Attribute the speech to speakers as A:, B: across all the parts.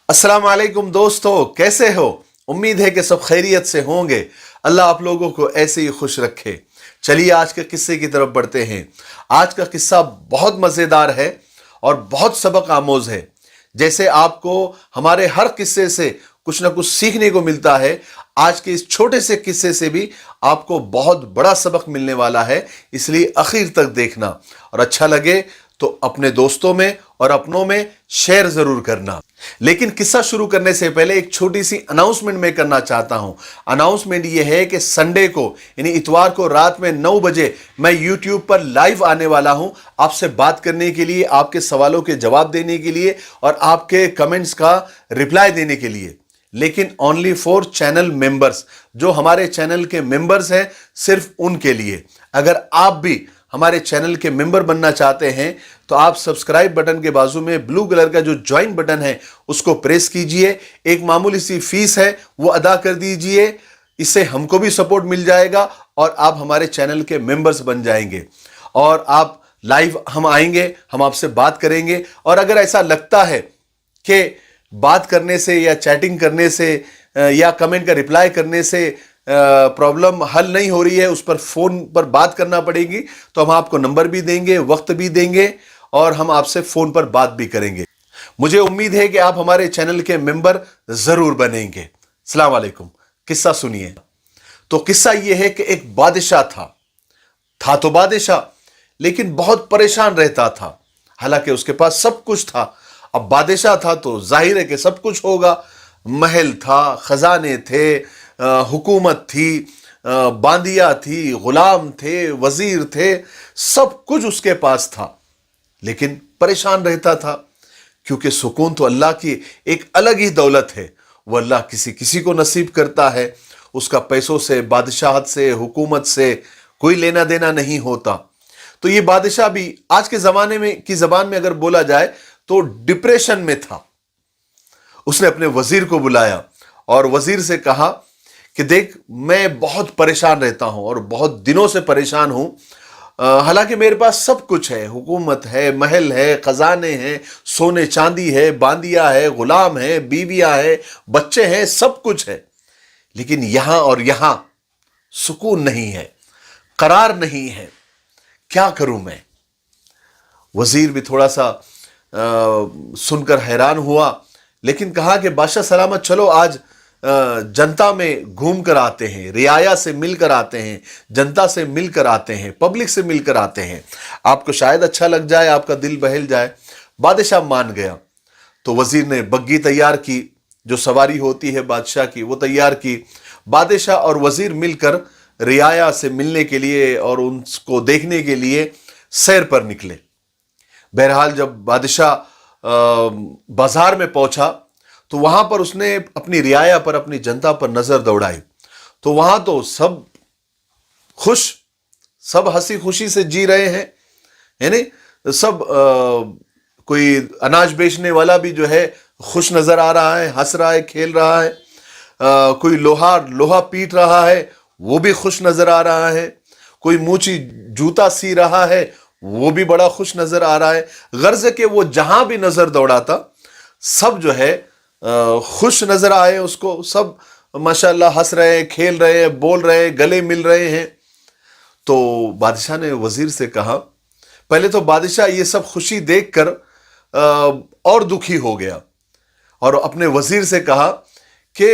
A: अस्सलाम वालेकुम दोस्तों, कैसे हो? उम्मीद है कि सब खैरियत से होंगे। अल्लाह आप लोगों को ऐसे ही खुश रखे। चलिए आज के किस्से की तरफ बढ़ते हैं। आज का किस्सा बहुत मज़ेदार है और बहुत सबक आमोज है। जैसे आपको हमारे हर किस्से से कुछ ना कुछ सीखने को मिलता है, आज के इस छोटे से किस्से से भी आपको बहुत बड़ा सबक मिलने वाला है। इसलिए आखिर तक देखना और अच्छा लगे तो अपने दोस्तों में और अपनों में शेयर जरूर करना। लेकिन किस्सा शुरू करने से पहले एक छोटी सी अनाउंसमेंट मैं करना चाहता हूं। अनाउंसमेंट यह है कि संडे को यानी इतवार को रात में 9 बजे मैं यूट्यूब पर लाइव आने वाला हूं, आपसे बात करने के लिए, आपके सवालों के जवाब देने के लिए और आपके कमेंट्स का रिप्लाई देने के लिए। लेकिन ओनली फॉर चैनल मेंबर्स, जो हमारे चैनल के मेंबर्स हैं, सिर्फ उनके लिए। अगर आप भी हमारे चैनल के मेंबर बनना चाहते हैं तो आप सब्सक्राइब बटन के बाजू में ब्लू कलर का जो ज्वाइन बटन है उसको प्रेस कीजिए। एक मामूली सी फीस है, वो अदा कर दीजिए। इससे हमको भी सपोर्ट मिल जाएगा और आप हमारे चैनल के मेंबर्स बन जाएंगे और आप लाइव हम आएंगे, हम आपसे बात करेंगे। और अगर ऐसा लगता है कि बात करने से या चैटिंग करने से या कमेंट का रिप्लाई करने से प्रॉब्लम हल नहीं हो रही है, उस पर फोन पर बात करना पड़ेगी, तो हम आपको नंबर भी देंगे, वक्त भी देंगे और हम आपसे फोन पर बात भी करेंगे। मुझे उम्मीद है कि आप हमारे चैनल के मेंबर जरूर बनेंगे। अस्सलाम वालेकुम। किस्सा सुनिए। तो किस्सा यह है कि एक बादशाह था तो बादशाह, लेकिन बहुत परेशान रहता था। हालांकि उसके पास सब कुछ था। अब बादशाह था तो जाहिर है कि सब कुछ होगा। महल था, खजाने थे, हुकूमत थी, बांदिया थी, गुलाम थे, वजीर थे, सब कुछ उसके पास था। लेकिन परेशान रहता था, क्योंकि सुकून तो अल्लाह की एक अलग ही दौलत है। वो अल्लाह किसी किसी को नसीब करता है। उसका पैसों से, बादशाहत से, हुकूमत से कोई लेना देना नहीं होता। तो ये बादशाह भी आज के जमाने में की जबान में अगर बोला जाए तो डिप्रेशन में था। उसने अपने वजीर को बुलाया और वजीर से कहा कि देख, मैं बहुत परेशान रहता हूं और बहुत दिनों से परेशान हूं। हालांकि मेरे पास सब कुछ है, हुकूमत है, महल है, खजाने हैं, सोने चांदी है, बांदिया है, गुलाम है, बीवियां है, बच्चे हैं, सब कुछ है। लेकिन यहां और यहां सुकून नहीं है, करार नहीं है। क्या करूं मैं? वजीर भी थोड़ा सा सुनकर हैरान हुआ, लेकिन कहा कि बादशाह सलामत, चलो आज जनता में घूम कर आते हैं, रियाया से मिलकर आते हैं, जनता से मिलकर आते हैं, पब्लिक से मिलकर आते हैं, आपको शायद अच्छा लग जाए, आपका दिल बहल जाए। बादशाह मान गया। तो वजीर ने बग्गी तैयार की, जो सवारी होती है बादशाह की, वो तैयार की। बादशाह और वजीर मिलकर रियाया से मिलने के लिए और उनको देखने के लिए सैर पर निकले। बहरहाल जब बादशाह बाजार में पहुंचा तो वहां पर उसने अपनी रियाया पर, अपनी जनता पर नजर दौड़ाई। तो वहां तो सब खुश, सब हंसी खुशी से जी रहे हैं, यानी सब कोई अनाज बेचने वाला भी जो है खुश नजर आ रहा है, हंस रहा है, खेल रहा है। कोई लोहा पीट रहा है, वो भी खुश नजर आ रहा है। कोई मूची जूता सी रहा है, वो भी बड़ा खुश नजर आ रहा है। गर्ज के वो जहां भी नजर दौड़ाता सब जो है खुश नजर आए उसको। सब माशाल्लाह हंस रहे हैं, खेल रहे हैं, बोल रहे हैं, गले मिल रहे हैं। तो बादशाह ने वजीर से कहा, पहले तो बादशाह ये सब खुशी देखकर और दुखी हो गया और अपने वजीर से कहा कि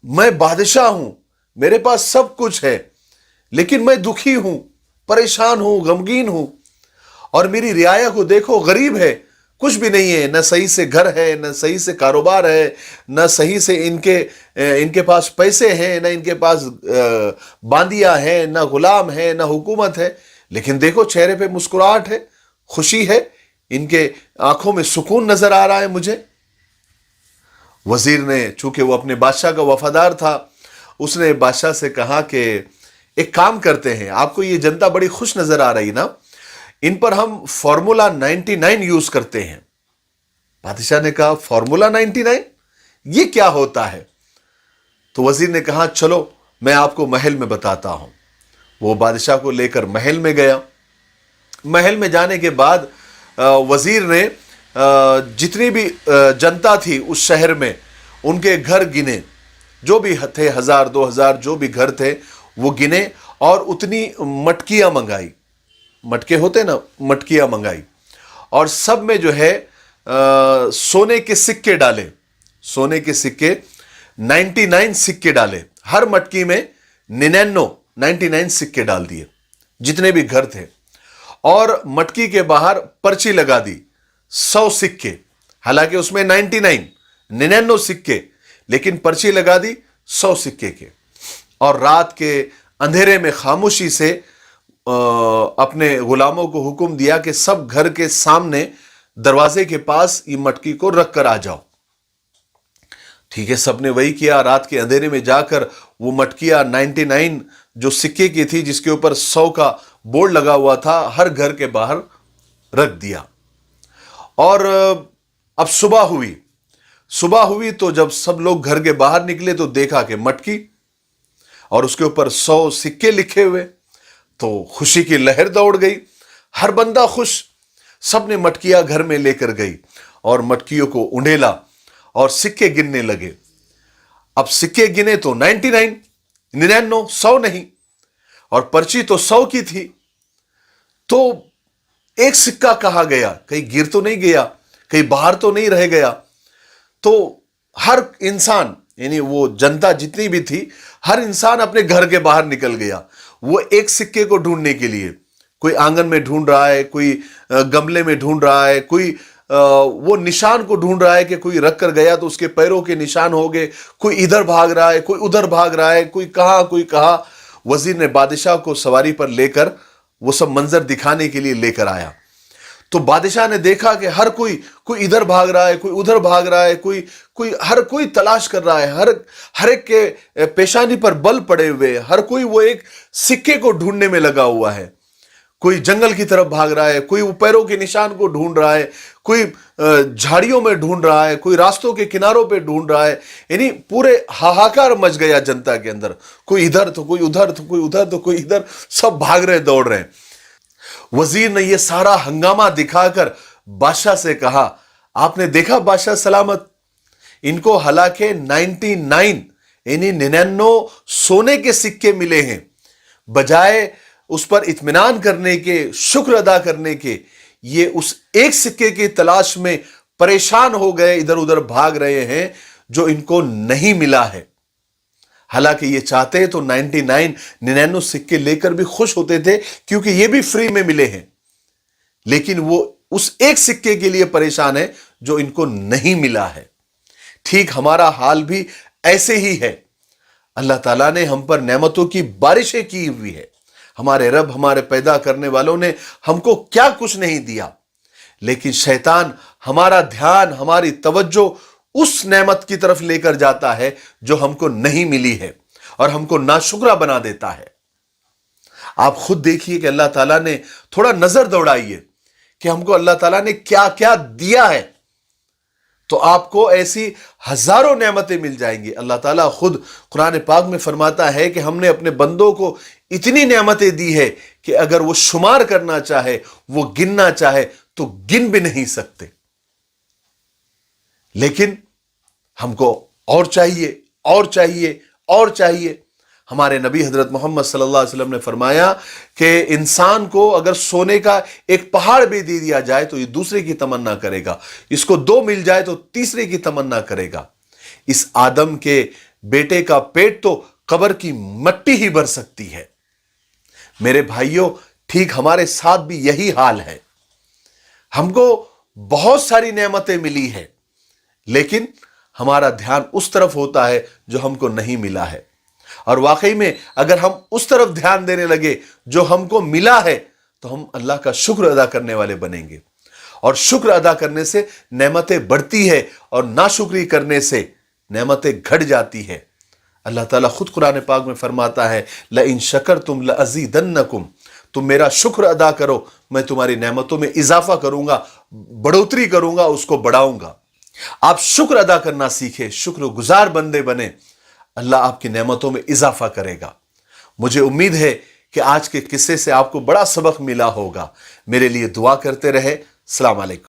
A: मैं बादशाह हूं, मेरे पास सब कुछ है, लेकिन मैं दुखी हूं, परेशान हूं, गमगीन हूं। और मेरी रियाया को देखो, गरीब है, कुछ भी नहीं है, न सही से घर है, न सही से कारोबार है, न सही से इनके पास पैसे हैं, न इनके पास बांदिया है, न गुलाम है, न हुकूमत है। लेकिन देखो चेहरे पे मुस्कुराहट है, खुशी है, इनके आंखों में सुकून नजर आ रहा है मुझे। वजीर ने, चूंकि वो अपने बादशाह का वफादार था, उसने बादशाह से कहा कि एक काम करते हैं, आपको ये जनता बड़ी खुश नजर आ रही ना, इन पर हम फॉर्मूला 99 यूज करते हैं। बादशाह ने कहा, फॉर्मूला 99 ये क्या होता है? तो वजीर ने कहा, चलो मैं आपको महल में बताता हूं। वो बादशाह को लेकर महल में गया। महल में जाने के बाद वजीर ने जितनी भी जनता थी उस शहर में, उनके घर गिने, जो भी थे 1000 2000 जो भी घर थे वो गिने, और उतनी मटकियां मंगाई, मटके होते ना, मटकियां मंगाई, और सब में जो है सोने के सिक्के डाले, सोने के सिक्के 99 सिक्के डाले, हर मटकी में 99 सिक्के डाल दिए जितने भी घर थे, और मटकी के बाहर पर्ची लगा दी 100 सिक्के, हालांकि उसमें 99 सिक्के, लेकिन पर्ची लगा दी 100 सिक्के के, और रात के अंधेरे में खामोशी से अपने गुलामों को हुक्म दिया कि सब घर के सामने दरवाजे के पास ये मटकी को रख कर आ जाओ। ठीक है, सबने वही किया। रात के अंधेरे में जाकर वो मटकियां 99 जो सिक्के की थी, जिसके ऊपर 100 का बोर्ड लगा हुआ था, हर घर के बाहर रख दिया। और अब सुबह हुई तो जब सब लोग घर के बाहर निकले तो देखा कि मटकी और उसके ऊपर 100 सिक्के लिखे हुए, तो खुशी की लहर दौड़ गई, हर बंदा खुश। सबने मटकियां घर में लेकर गई और मटकियों को उंडेला और सिक्के गिनने लगे। अब सिक्के गिने तो 99 100 नहीं, और पर्ची तो 100 की थी, तो एक सिक्का कहाँ गया, कहीं गिर तो नहीं गया, कहीं बाहर तो नहीं रह गया। तो हर इंसान, यानी वो जनता जितनी भी थी, हर इंसान अपने घर के बाहर निकल गया वो एक सिक्के को ढूंढने के लिए। कोई आंगन में ढूंढ रहा है, कोई गमले में ढूंढ रहा है, कोई वो निशान को ढूंढ रहा है कि कोई रख कर गया तो उसके पैरों के निशान हो गए, कोई इधर भाग रहा है, कोई उधर भाग रहा है, कोई कहां। वजीर ने बादशाह को सवारी पर लेकर वो सब मंजर दिखाने के लिए लेकर आया। तो बादशाह ने देखा कि हर कोई इधर भाग रहा है, कोई उधर भाग रहा है, हर कोई तलाश कर रहा है, हर एक के पेशानी पर बल पड़े हुए, हर कोई वो एक सिक्के को ढूंढने में लगा हुआ है। कोई जंगल की तरफ भाग रहा है, कोई वो पैरों के निशान को ढूंढ रहा है, कोई झाड़ियों में ढूंढ रहा है, कोई रास्तों के किनारों पे ढूंढ रहा है। यानी पूरे हाहाकार मच गया जनता के अंदर, कोई इधर तो कोई उधर, तो कोई उधर तो कोई इधर, सब भाग रहे, दौड़ रहे हैं। वजीर ने ये सारा हंगामा दिखाकर बादशाह से कहा, आपने देखा बादशाह सलामत, इनको हालांकि 99 यानी 99 सोने के सिक्के मिले हैं, बजाय उस पर इत्मीनान करने के, शुक्र अदा करने के, ये उस एक सिक्के की तलाश में परेशान हो गए, इधर उधर भाग रहे हैं जो इनको नहीं मिला है। हालांकि ये चाहते तो 99 सिक्के लेकर भी खुश होते थे, क्योंकि ये भी फ्री में मिले हैं, लेकिन वो उस एक सिक्के के लिए परेशान है जो इनको नहीं मिला है। ठीक हमारा हाल भी ऐसे ही है। अल्लाह ताला ने हम पर नेमतों की बारिशें की हुई है। हमारे रब, हमारे पैदा करने वालों ने हमको क्या कुछ नहीं दिया, लेकिन शैतान हमारा ध्यान, हमारी तवज्जो उस नेमत की तरफ लेकर जाता है जो हमको नहीं मिली है, और हमको नाशुक्रा बना देता है। आप खुद देखिए कि अल्लाह ताला ने, थोड़ा नजर दौड़ाइए कि हमको अल्लाह ताला ने क्या क्या दिया है, तो आपको ऐसी हजारों नेमतें मिल जाएंगी। अल्लाह ताला खुद कुरान पाक में फरमाता है कि हमने अपने बंदों को इतनी नेमतें दी है कि अगर वो शुमार करना चाहे, वो गिनना चाहे, तो गिन भी नहीं सकते। लेकिन हमको और चाहिए, और चाहिए, और चाहिए। हमारे नबी हजरत मोहम्मद सल्लल्लाहु अलैहि वसल्लम ने फरमाया कि इंसान को अगर सोने का एक पहाड़ भी दे दिया जाए तो ये दूसरे की तमन्ना करेगा, इसको 2 मिल जाए तो तीसरे की तमन्ना करेगा। इस आदम के बेटे का पेट तो कब्र की मट्टी ही भर सकती है। मेरे भाइयों, ठीक हमारे साथ भी यही हाल है। हमको बहुत सारी नेमतें मिली है, लेकिन हमारा ध्यान उस तरफ होता है जो हमको नहीं मिला है। और वाकई में अगर हम उस तरफ ध्यान देने लगे जो हमको मिला है, तो हम अल्लाह का शुक्र अदा करने वाले बनेंगे, और शुक्र अदा करने से नेमतें बढ़ती है, और नाशुक्री करने से नेमतें घट जाती है। अल्लाह ताला खुद कुरान पाक में फरमाता है, ल इन शकरतुम ल अज़ीदन्नकुम, तुम मेरा शुक्र अदा करो, मैं तुम्हारी नेमतों में इजाफा करूंगा, बढ़ोतरी करूंगा, उसको बढ़ाऊंगा। आप शुक्र अदा करना सीखे, शुक्रगुजार बंदे बने, अल्लाह आपकी नेमतों में इजाफा करेगा। मुझे उम्मीद है कि आज के किस्से से आपको बड़ा सबक मिला होगा। मेरे लिए दुआ करते रहे। अस्सलाम वालेकुम।